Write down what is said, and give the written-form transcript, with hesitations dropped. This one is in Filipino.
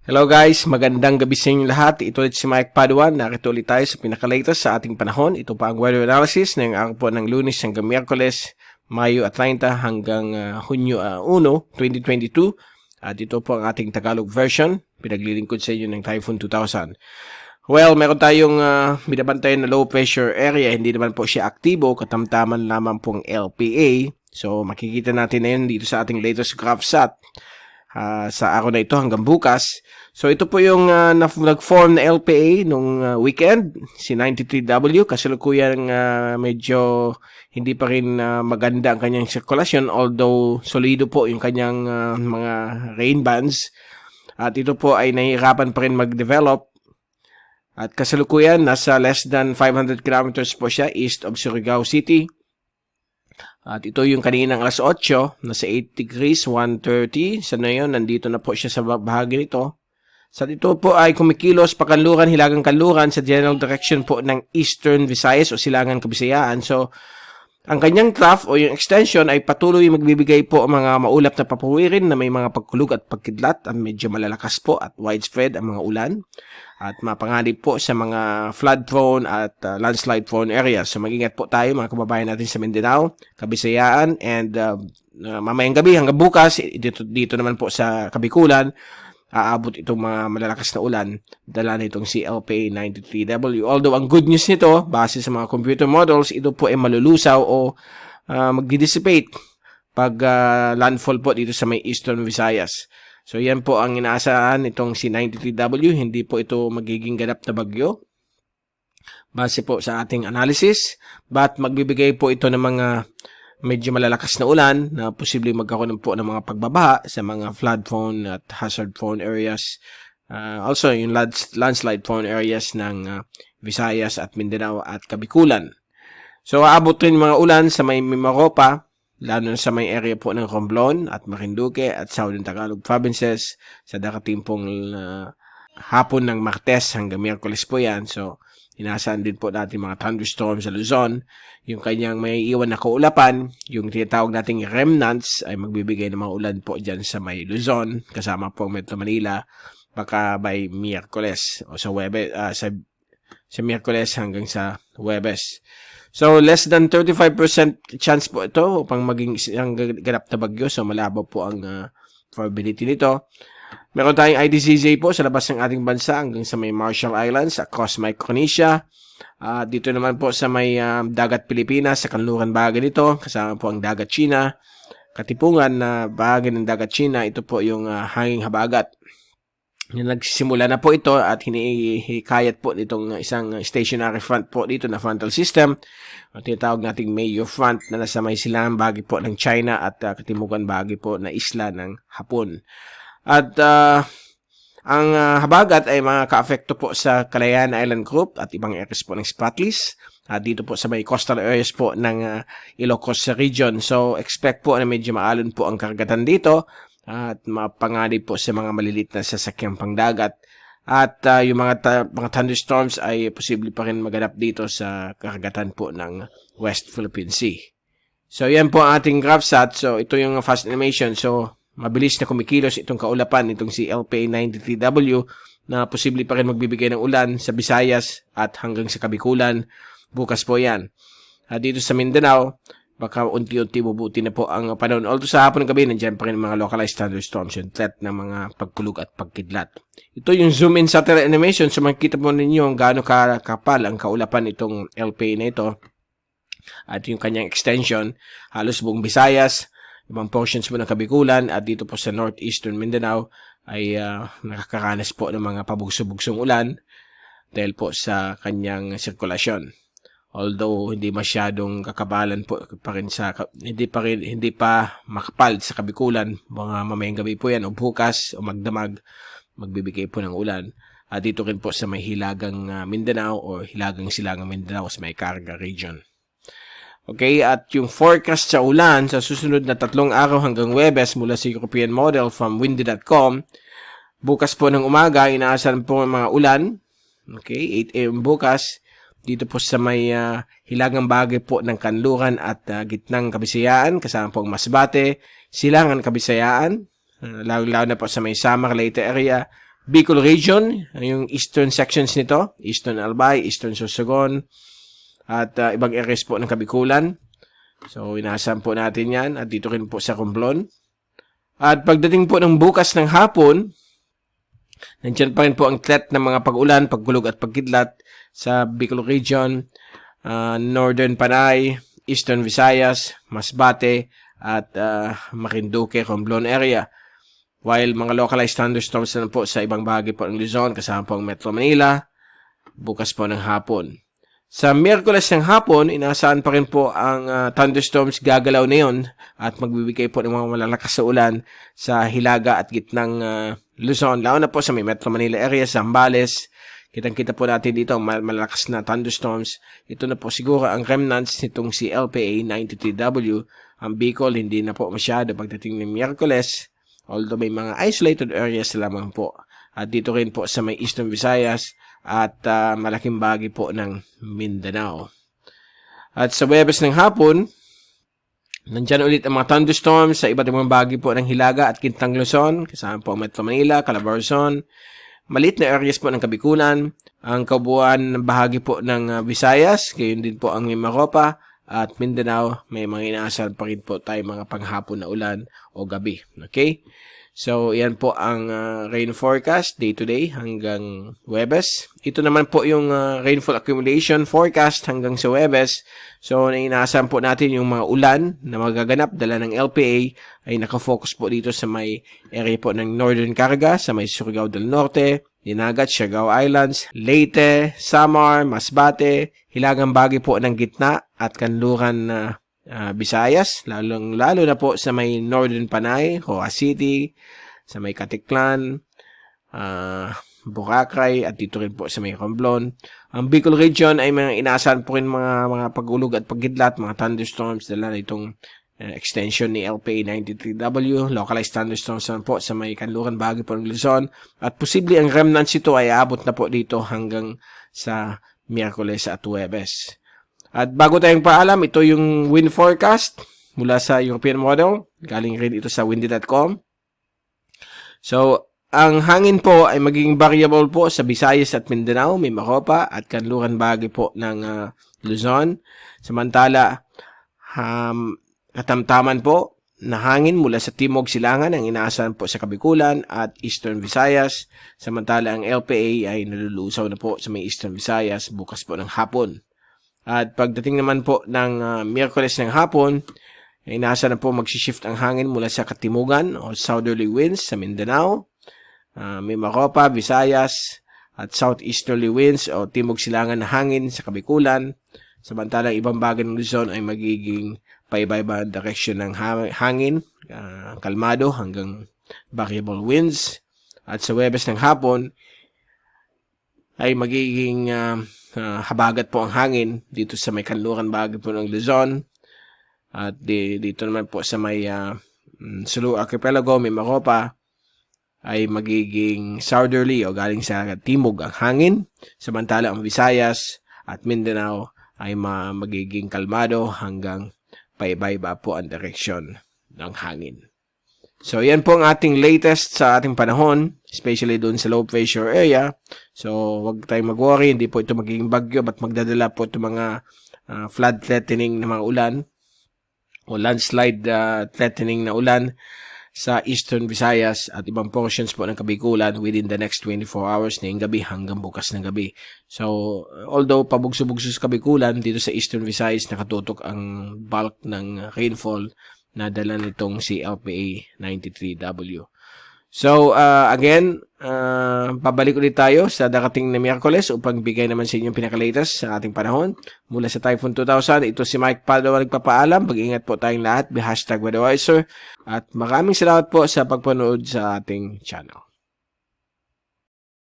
Hello guys, magandang gabi sa inyong lahat. Ito ulit si Mike Paduan. Narito ulit tayo sa pinaka-latest sa ating panahon. Ito pa ang weather analysis ngayong araw po ng Lunes hanggang Miyerkules, Mayo 30 hanggang Hunyo 1, 2022. At ito po ang ating Tagalog version. Pinaglilingkod sa inyo ng Typhoon 2000. Well, meron tayong binabantayan na low pressure area. Hindi naman po siya aktibo, katamtaman lamang pong LPA. So makikita natin na yun dito sa ating latest GraphSat. Sa araw na ito hanggang bukas. So ito po yung nag-form na LPA nung weekend, si 93W, kasalukuyan medyo hindi pa rin maganda ang kanyang sirkulasyon, although solido po yung kanyang mga rain bands. At ito po ay nahihirapan pa rin mag-develop. At kasalukuyan, nasa less than 500 kilometers po siya east of Surigao City. At ito yung kaninang alas 8, nasa 8 degrees, 130. Sa ngayon, nandito na po siya sa bahagi nito. Sa ito po ay kumikilos pakanluran, hilagang kanluran sa general direction po ng Eastern Visayas o Silangan Kabisayaan. So, ang kanyang trough o yung extension ay patuloy magbibigay po ang mga maulap na papawirin na may mga pagkulog at pagkidlat at medyo malalakas po at widespread ang mga ulan. At mapanganib po sa mga flood-prone at landslide prone areas. So mag-ingat po tayo mga kababayan natin sa Mindanao, Kabisayaan, and mamayang gabi hanggang bukas, dito naman po sa Kabikulan, aabot itong mga malalakas na ulan, dala nitong si LPA93W. Although ang good news nito, base sa mga computer models, ito po ay malulusaw o magdi-dissipate pag landfall po dito sa may Eastern Visayas. So yan po ang inaasahan itong si 93W, hindi po ito magiging ganap na bagyo. Base po sa ating analysis, but magbibigay po ito ng mga medyo malalakas na ulan na posibleng magkakaroon po ng mga pagbabaha sa mga flood-prone at hazard-prone areas. Also, yung landslide-prone areas ng Visayas at Mindanao at Kabikulan. So, aabot rin mga ulan sa may Mimaropa, lalo na sa may area po ng Romblon at Marinduque at Southern Tagalog provinces sa darating pong hapon ng Martes hanggang Miyerkules po yan. So, inaasahan din po natin mga thunderstorms sa Luzon. Yung kanyang may iwan na kaulapan, yung tinatawag nating remnants ay magbibigay ng mga ulan po dyan sa may Luzon, kasama po Metro Manila, baka by Miyerkules o sa Huwebes, sa Miyerkules hanggang sa Huwebes. So, less than 35% chance po ito upang maging isang ganap na bagyo. So, malabo po ang probability nito. Meron tayong IDCJ po sa labas ng ating bansa hanggang sa may Marshall Islands, across Micronesia. Dito naman po sa may dagat Pilipinas, sa kanluran bahagi nito, kasama po ang dagat China. Katipungan na bahagi ng dagat China, ito po yung hanging habagat. Nagsisimula na po ito at hinihikayat po nitong isang stationary front po dito na frontal system. Tinatawag nating Mayo front na nasa may silangang bahagi po ng China at katimukan bahagi po na isla ng Hapon. At ang habagat ay makaka-apekto po sa Kalayaan Island Group at ibang areas po ng Spratlys. Dito po sa may coastal areas po ng Ilocos region. So expect po na medyo maalon po ang karagatan dito at mapanganib po sa mga malilit na sasakyang pangdagat. At yung mga thunderstorms ay posible pa rin maganap dito sa karagatan po ng West Philippine Sea. So yan po ang ating GraphSat. So ito yung fast animation. So mabilis na kumikilos itong kaulapan itong si LPA93W na posible pa rin magbibigay ng ulan sa Visayas at hanggang sa Kabikulan. Bukas po yan. Dito sa Mindanao, baka unti-unti bubuti na po ang panahon. Although sa hapon ng gabi, nandiyan pa rin mga localized thunderstorms, yung threat ng mga pagkulog at pagkidlat. Ito yung zoom in satellite animation. So makikita po ninyo ang gaano kapal ang kaulapan itong LPA na ito. At yung kanyang extension, halos buong Visayas, ibang portions po ng Kabikulan, at dito po sa northeastern Mindanao ay nakakaranas po ng mga pabugso-bugsong ulan dahil po sa kanyang sirkulasyon. Although hindi masyadong kakabalan po pa rin hindi pa makapal sa Kabikulan, mga mamayang gabi po yan o bukas o magdamag magbibigay po ng ulan. Dito rin po sa may hilagang Mindanao o hilagang silangang Mindanao sa may Caraga region. Okay, at yung forecast sa ulan sa susunod na 3 araw hanggang Huwebes mula sa European model from windy.com. Bukas po ng umaga, inaasahan po mga ulan. Okay, 8 AM bukas. Dito po sa may hilagang bahagi po ng Kanluran at gitnang Kabisayaan, kasama po ang Masbate, Silangan Kabisayaan, lalo na po sa may Samar Leyte area, Bicol Region, yung eastern sections nito, Eastern Albay, Eastern Sorsogon, at ibang areas po ng Kabikulan. So, inaasahan po natin yan, at dito rin po sa Romblon. At pagdating po ng bukas ng hapon, nandiyan pa rin po ang threat ng mga pag-ulan, pagkulog at pagkidlat sa Bicol Region, Northern Panay, Eastern Visayas, Masbate, at Marinduque, Romblon area. While mga localized thunderstorms na po sa ibang bahagi po ng Luzon, kasama po ang Metro Manila, bukas po ng hapon. Sa Miyerkules ng hapon, inaasahan pa rin po ang thunderstorms gagalaw na yun at magbibigay po ng mga malalakas sa ulan sa hilaga at gitnang Luzon. Lalo na po sa may Metro Manila area, Zambales. Kitang-kita po natin dito ang malalakas na thunderstorms. Ito na po siguro ang remnants nitong si LPA 93W. Ang Bicol, hindi na po masyado pagdating ng Miyerkules. Although may mga isolated areas lamang po. At dito rin po sa may Eastern Visayas at malaking bahagi po ng Mindanao. At sa Huwebes ng hapon, nandyan ulit ang mga thunderstorms sa iba't ibang bahagi po ng Hilaga at Gitnang Luzon, kasama po ang Metro Manila, Calabarzon, maliit na areas po ng Kabikulan, ang kabuuan ng bahagi po ng Visayas, gayon din po ang Mimaropa, at Mindanao, may mga inaasahan pa rin po tayo mga panghapon na ulan o gabi. Okay? So, yan po ang rain forecast day to day hanggang Huwebes. Ito naman po yung rainfall accumulation forecast hanggang sa Huwebes. So, inaasahan po natin yung mga ulan na magaganap dala ng LPA ay nakafocus po dito sa may area po ng Northern Carga, sa may Surigao del Norte, Dinagat, Siargao Islands, Leyte, Samar, Masbate, hilagang bahagi po ng gitna at kanluran Visayas, lalo na po sa may Northern Panay, Roa City, sa may Caticlan, Boracay, at dito rin po sa may Romblon. Ang Bicol Region ay mga inaasahan po rin mga pag-ulog at pagkidlat, mga thunderstorms dala na itong extension ni LPA 93W, localized thunderstorms naman po sa may kanluran bahagi po ng Luzon, at posible ang remnants ito ay aabot na po dito hanggang sa Miyerkules at Huwebes. At bago tayong paalam, ito yung wind forecast mula sa European model. Galing rin ito sa windy.com. So, ang hangin po ay magiging variable po sa Visayas at Mindanao, Mimaropa at kanluran bahagi po ng Luzon. Samantala, katamtaman po na hangin mula sa Timog Silangan ang inaasahan po sa Kabikulan at Eastern Visayas. Samantala, ang LPA ay nalulusaw na po sa may Eastern Visayas bukas po ng hapon. At pagdating naman po ng Miyerkules ng hapon, inaasahan na po magsishift ang hangin mula sa katimugan o southerly winds sa Mindanao, Mimaropa, Visayas, at southeasterly winds o timog silangan na hangin sa Kabikulan. Samantalang ibang bagay ng Luzon ay magiging paiba-iba direction ng hangin, kalmado hanggang variable winds. At sa Huwebes ng hapon ay magiging habagat po ang hangin dito sa may kanluran bahagi po ng Luzon. At dito naman po sa may Sulu Archipelago, Mimaropa, ay magiging southerly o galing sa timog ang hangin. Samantala ang Visayas at Mindanao ay magiging kalmado hanggang paiba-iba po ang direksyon ng hangin. So, yan po ang ating latest sa ating panahon, especially doon sa low pressure area. So, wag tayong mag-worry, hindi po ito magiging bagyo, but magdadala po ito mga flood threatening na mga ulan o landslide threatening na ulan sa Eastern Visayas at ibang portions po ng Kabikulan within the next 24 hours na yung gabi hanggang bukas ng gabi. So, although pabugso-bugso sa Kabikulan, dito sa Eastern Visayas nakatutok ang bulk ng rainfall na dala nitong si LPA 93W. So, again, pabalik ulit tayo sa darating na Miyerkules upang bigay naman sa inyong pinaka-latest sa ating panahon. Mula sa Typhoon 2000, ito si Mike Padua nagpapaalam. Mag-ingat po tayong lahat. #WeatherWiser. At maraming salamat po sa pagpanood sa ating channel.